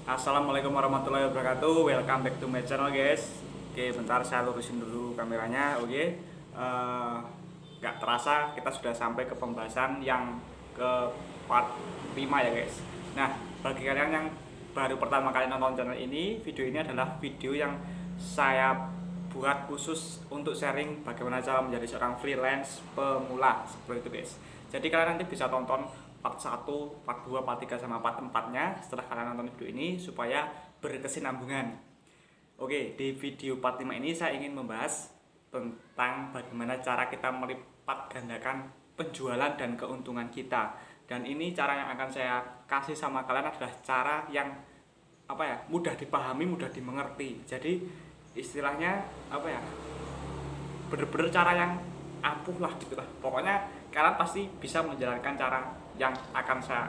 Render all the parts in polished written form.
Assalamualaikum warahmatullahi wabarakatuh. Welcome back to my channel, guys. Oke, bentar saya lurusin dulu kameranya. Oke, nggak terasa kita sudah sampai ke pembahasan yang ke part 5 ya, guys. Nah, bagi kalian yang baru pertama kali nonton channel ini, video ini adalah video yang saya buat khusus untuk sharing bagaimana cara menjadi seorang freelance pemula seperti itu, guys. Jadi kalian nanti bisa tonton part 1, part 2, part 3 sama part 4-nya setelah kalian nonton video ini supaya berkesinambungan. Oke, di video part 5 ini saya ingin membahas tentang bagaimana cara kita melipat gandakan penjualan dan keuntungan kita. Dan ini cara yang akan saya kasih sama kalian adalah cara yang mudah dipahami, mudah dimengerti. Jadi istilahnya bener-bener cara yang ampuh lah gitu lah. Pokoknya kalian pasti bisa menjalankan cara yang akan saya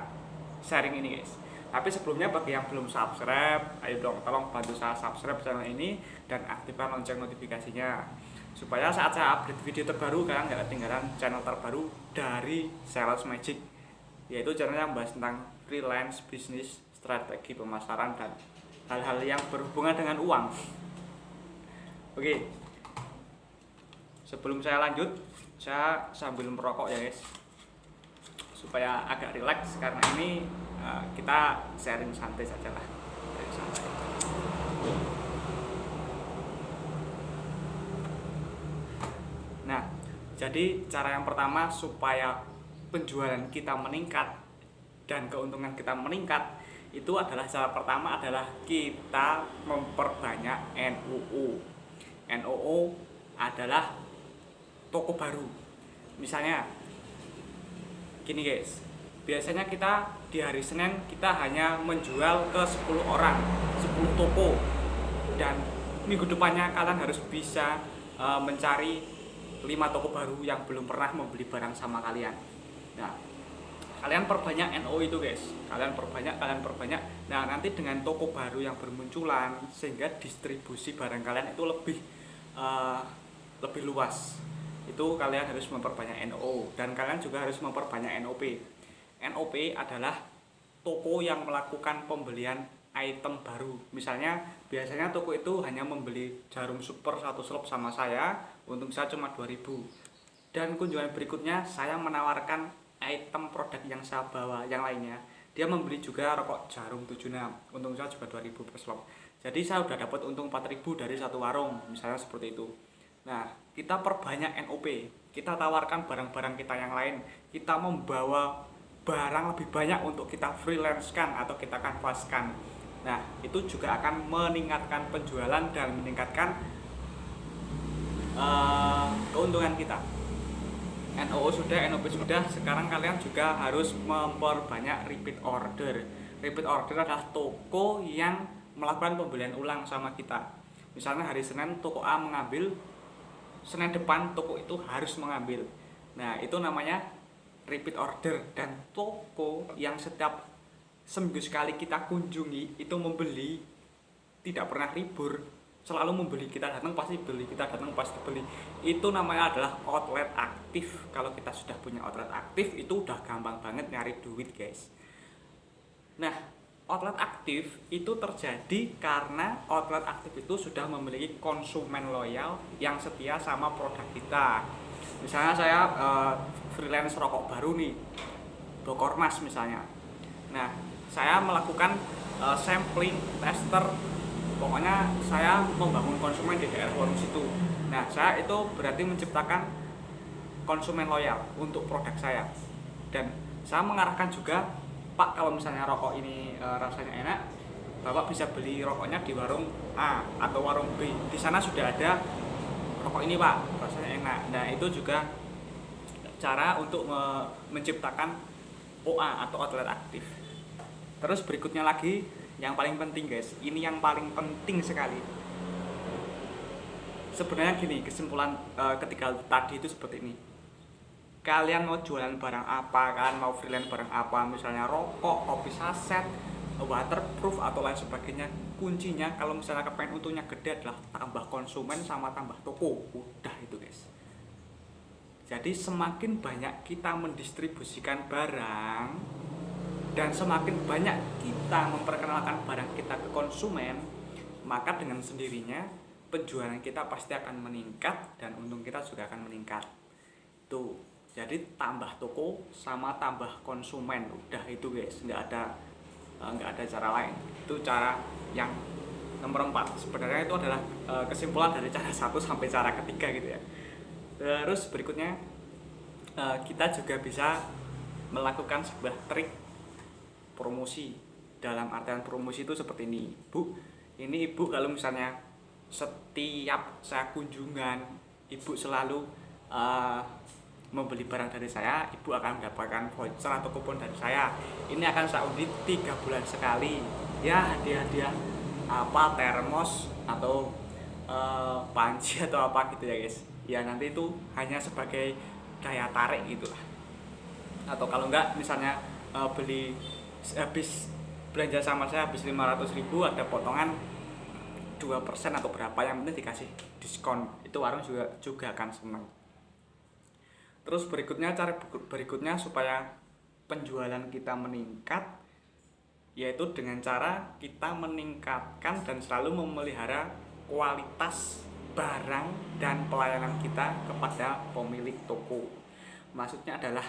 sharing ini, guys. Tapi sebelumnya bagi yang belum subscribe, ayo dong tolong bantu saya subscribe channel ini dan aktifkan lonceng notifikasinya supaya saat saya update video terbaru kalian gak ketinggalan channel terbaru dari Sales Magic, yaitu channel yang membahas tentang freelance, bisnis, strategi pemasaran dan hal-hal yang berhubungan dengan uang. Oke, sebelum saya lanjut, saya sambil merokok ya, guys, supaya agak rileks karena ini kita sharing santai saja lah, santai. Nah, jadi cara yang pertama supaya penjualan kita meningkat dan keuntungan kita meningkat itu adalah cara pertama adalah kita memperbanyak NUU. NUU adalah toko baru. Misalnya gini, guys, biasanya kita di hari Senin kita hanya menjual ke 10 orang, 10 toko, dan minggu depannya kalian harus bisa mencari 5 toko baru yang belum pernah membeli barang sama kalian. Nah, kalian perbanyak NO itu, guys, kalian perbanyak. Nah, nanti dengan toko baru yang bermunculan sehingga distribusi barang kalian itu lebih luas. Itu kalian harus memperbanyak NO dan kalian juga harus memperbanyak NOP. NOP adalah toko yang melakukan pembelian item baru. Misalnya biasanya toko itu hanya membeli jarum super 1 slop sama saya, untung saya cuma 2000. Dan kunjungan berikutnya saya menawarkan item produk yang saya bawa yang lainnya. Dia membeli juga rokok jarum 76, untung saya juga 2000 per slop. Jadi saya udah dapat untung 4000 dari satu warung, misalnya seperti itu. Nah, kita perbanyak NOP, kita tawarkan barang-barang kita yang lain, kita membawa barang lebih banyak untuk kita freelance-kan atau kita kanvaskan. Nah, itu juga akan meningkatkan penjualan dan meningkatkan keuntungan kita. NOO sudah, NOP sudah, sekarang kalian juga harus memperbanyak repeat order. Repeat order adalah toko yang melakukan pembelian ulang sama kita. Misalnya hari Senin toko A mengambil, Senin depan toko itu harus mengambil. Nah, itu namanya repeat order. Dan toko yang setiap seminggu sekali kita kunjungi itu membeli, tidak pernah libur, selalu membeli, kita datang pasti beli, kita datang pasti beli, itu namanya adalah outlet aktif. Kalau kita sudah punya outlet aktif itu udah gampang banget nyari duit, guys. Nah, outlet aktif itu terjadi karena outlet aktif itu sudah memiliki konsumen loyal yang setia sama produk kita. Misalnya saya freelance rokok baru nih, Bokormas misalnya. Nah, saya melakukan sampling, tester, pokoknya saya membangun konsumen di daerah warung situ. Nah, saya itu berarti menciptakan konsumen loyal untuk produk saya. Dan saya mengarahkan juga, Pak, kalau misalnya rokok ini rasanya enak, Bapak bisa beli rokoknya di warung A atau warung B. Di sana sudah ada rokok ini, Pak, rasanya enak. Nah, itu juga cara untuk menciptakan OA atau outlet aktif. Terus berikutnya lagi, yang paling penting, guys, ini yang paling penting sekali. Sebenarnya gini, kesimpulan ketiga tadi itu seperti ini. Kalian mau jualan barang apa, kalian mau freelance barang apa, misalnya rokok, kopi saset, waterproof atau lain sebagainya, kuncinya kalau misalnya kepengen untungnya gede adalah tambah konsumen sama tambah toko. Udah itu, guys. Jadi semakin banyak kita mendistribusikan barang, Dan semakin banyak kita memperkenalkan barang kita ke konsumen, maka dengan sendirinya penjualan kita pasti akan meningkat dan untung kita juga akan meningkat. Tuh, jadi tambah toko sama tambah konsumen, udah itu guys, nggak ada cara lain. Itu cara yang nomor 4. Sebenarnya itu adalah kesimpulan dari cara 1 sampai cara ketiga gitu ya. Terus berikutnya kita juga bisa melakukan sebuah trik promosi. Dalam artian promosi itu seperti ini, Bu. Ini Ibu kalau misalnya setiap saya kunjungan, Ibu selalu membeli barang dari saya, Ibu akan mendapatkan voucher atau kupon dari saya. Ini akan saya undi 3 bulan sekali. Ya, hadiah-hadiah apa, termos atau panci atau apa gitu ya guys. Ya nanti itu hanya sebagai daya tarik gitulah. Atau kalau enggak misalnya habis belanja sama saya habis 500.000, ada potongan 2% atau berapa, yang penting dikasih diskon, itu warung juga akan senang. Terus cara berikutnya supaya penjualan kita meningkat, yaitu dengan cara kita meningkatkan dan selalu memelihara kualitas barang dan pelayanan kita kepada pemilik toko. Maksudnya adalah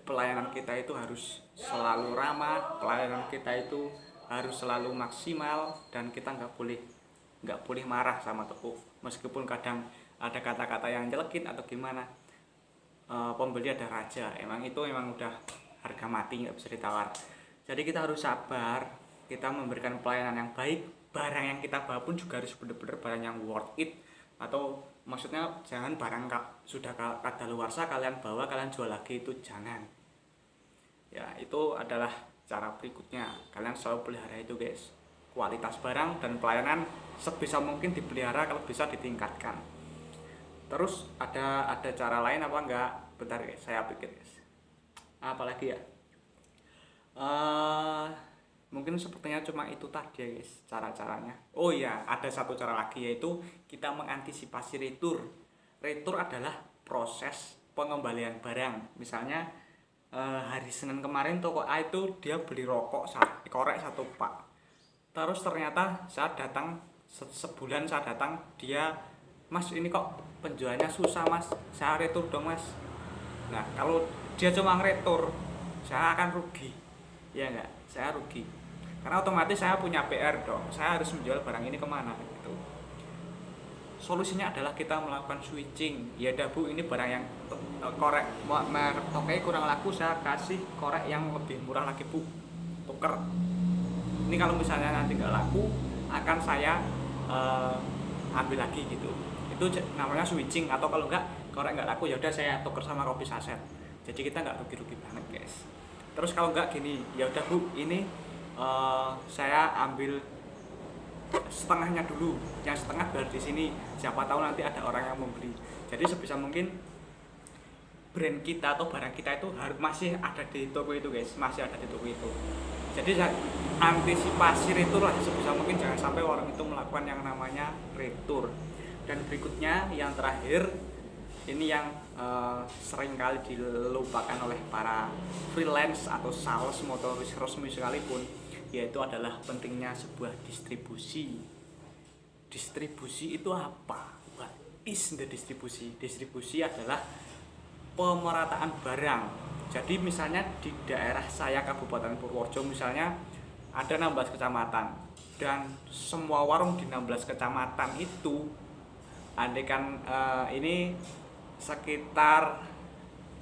pelayanan kita itu harus selalu ramah, pelayanan kita itu harus selalu maksimal, dan kita nggak boleh marah sama toko meskipun kadang ada kata-kata yang nyelekin atau gimana. Pembeli ada raja, emang udah harga mati, nggak bisa ditawar. Jadi kita harus sabar, kita memberikan pelayanan yang baik, barang yang kita bawa pun juga harus benar-benar barang yang worth it. Atau maksudnya jangan barang sudah kadaluarsa kalian bawa, kalian jual lagi, itu jangan. Ya, itu adalah cara berikutnya, kalian selalu pelihara itu guys, kualitas barang dan pelayanan sebisa mungkin dipelihara, kalau bisa ditingkatkan. Terus ada cara lain apa enggak? Bentar guys, saya pikir guys. Apalagi ya? Mungkin sepertinya cuma itu tadi ya guys, cara-caranya. Oh iya, ada satu cara lagi, yaitu kita mengantisipasi retur. Retur adalah proses pengembalian barang. Misalnya hari Senin kemarin toko A itu dia beli rokok korek 1 pak. Terus ternyata saya datang sebulan, saya datang, dia, Mas ini kok penjualnya susah Mas, saya retur dong Mas. Nah kalau dia cuma ngeretur, saya akan rugi, ya enggak, saya rugi, karena otomatis saya punya PR dong, saya harus menjual barang ini kemana gitu. Solusinya adalah kita melakukan switching. Ya udah Bu, ini barang yang korek oke kurang laku, saya kasih korek yang lebih murah lagi Bu, tuker. Ini kalau misalnya nanti nggak laku, akan saya ambil lagi gitu. Itu namanya switching. Atau kalau korek nggak laku, ya udah saya tuker sama kopi saset. Jadi kita nggak rugi-rugi banget guys. Terus kalau nggak gini, ya udah Bu, ini saya ambil setengahnya dulu, yang setengah biar di sini, siapa tahu nanti ada orang yang membeli. Jadi sebisa mungkin brand kita atau barang kita itu masih ada di toko itu guys, masih ada di toko itu. Jadi antisipasi retur lah sebisa mungkin, jangan sampai orang itu melakukan yang namanya retur. Dan berikutnya yang terakhir, ini yang sering kali dilupakan oleh para freelance atau sales motoris resmi sekalipun, yaitu adalah pentingnya sebuah distribusi. Distribusi itu apa? What is the distribusi? Distribusi adalah pemerataan barang. Jadi misalnya di daerah saya Kabupaten Purworejo misalnya ada 16 kecamatan, dan semua warung di 16 kecamatan itu andaikan ini sekitar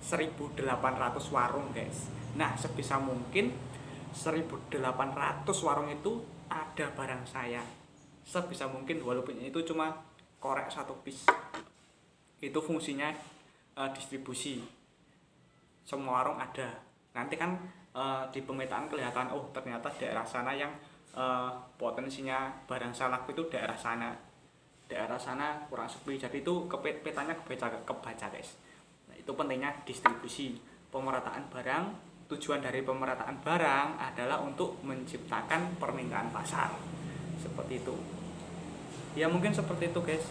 1.800 warung guys. Nah sebisa mungkin 1.800 warung itu ada barang saya, sebisa mungkin, walaupun itu cuma korek 1 piece. Itu fungsinya distribusi. Semua warung ada. Nanti kan di pemetaan kelihatan, oh ternyata daerah sana yang potensinya barang saya laku itu daerah sana kurang sepi. Jadi itu petanya kebaca guys. Nah, itu pentingnya distribusi, pemerataan barang. Tujuan dari pemerataan barang adalah untuk menciptakan permintaan pasar. Seperti itu. Ya mungkin seperti itu guys,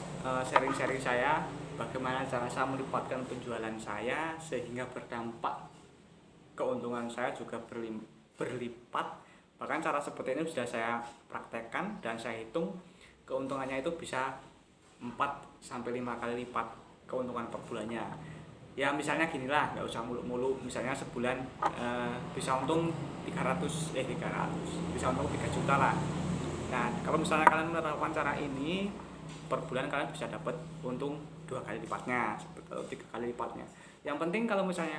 sharing-sharing saya. bagaimana cara saya melipatkan penjualan saya sehingga berdampak keuntungan saya juga berlipat. Bahkan cara seperti ini sudah saya praktekkan dan saya hitung keuntungannya itu bisa 4-5 kali lipat keuntungan per bulannya. Ya misalnya ginilah, nggak usah mulu-mulu, misalnya sebulan bisa untung 300, bisa untung 3 juta lah. Nah kalau misalnya kalian menerapkan cara ini, per bulan kalian bisa dapat untung 2 kali lipatnya atau 3 kali lipatnya. Yang penting kalau misalnya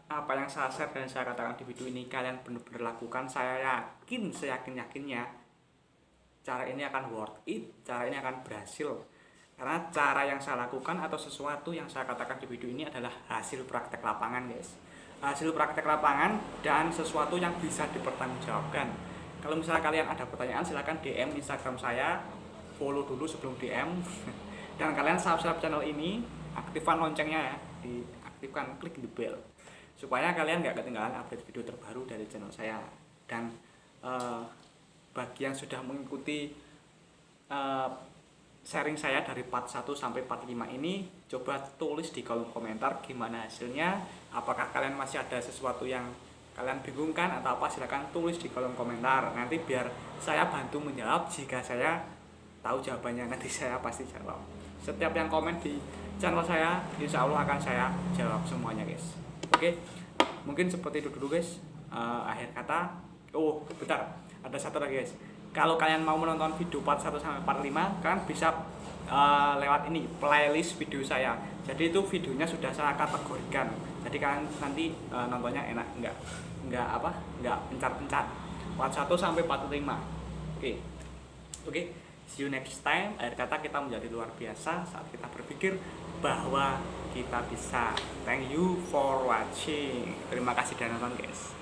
apa yang saya share dan saya katakan di video ini kalian benar-benar lakukan, saya yakin, seyakin-yakinnya cara ini akan worth it, cara ini akan berhasil. Karena cara yang saya lakukan atau sesuatu yang saya katakan di video ini adalah hasil praktek lapangan, guys. Hasil praktek lapangan dan sesuatu yang bisa dipertanggungjawabkan. Kalau misalnya kalian ada pertanyaan, silahkan DM Instagram saya, follow dulu sebelum DM. Dan kalian subscribe channel ini, aktifkan loncengnya ya, diaktifkan, klik the bell, supaya kalian nggak ketinggalan update video terbaru dari channel saya. Dan bagi yang sudah mengikuti sharing saya dari part 1 sampai part 5 ini, coba tulis di kolom komentar gimana hasilnya. Apakah kalian masih ada sesuatu yang kalian bingungkan atau apa, silahkan tulis di kolom komentar. Nanti biar saya bantu menjawab. Jika saya tahu jawabannya, nanti saya pasti jawab. Setiap yang komen di channel saya, insya Allah akan saya jawab semuanya, guys. Oke, mungkin seperti itu dulu, guys. Akhir kata, bentar, ada satu lagi, guys. Kalau kalian mau menonton video part 1 sampai part 5, kalian bisa lewat ini, playlist video saya. Jadi itu videonya sudah saya kategorikan. Jadi kalian nanti nontonnya enak, enggak pencat-pencat. Part 1 sampai part 5. Oke. See you next time. Akhir kata, kita menjadi luar biasa saat kita berpikir bahwa kita bisa. Thank you for watching. Terima kasih sudah nonton, guys.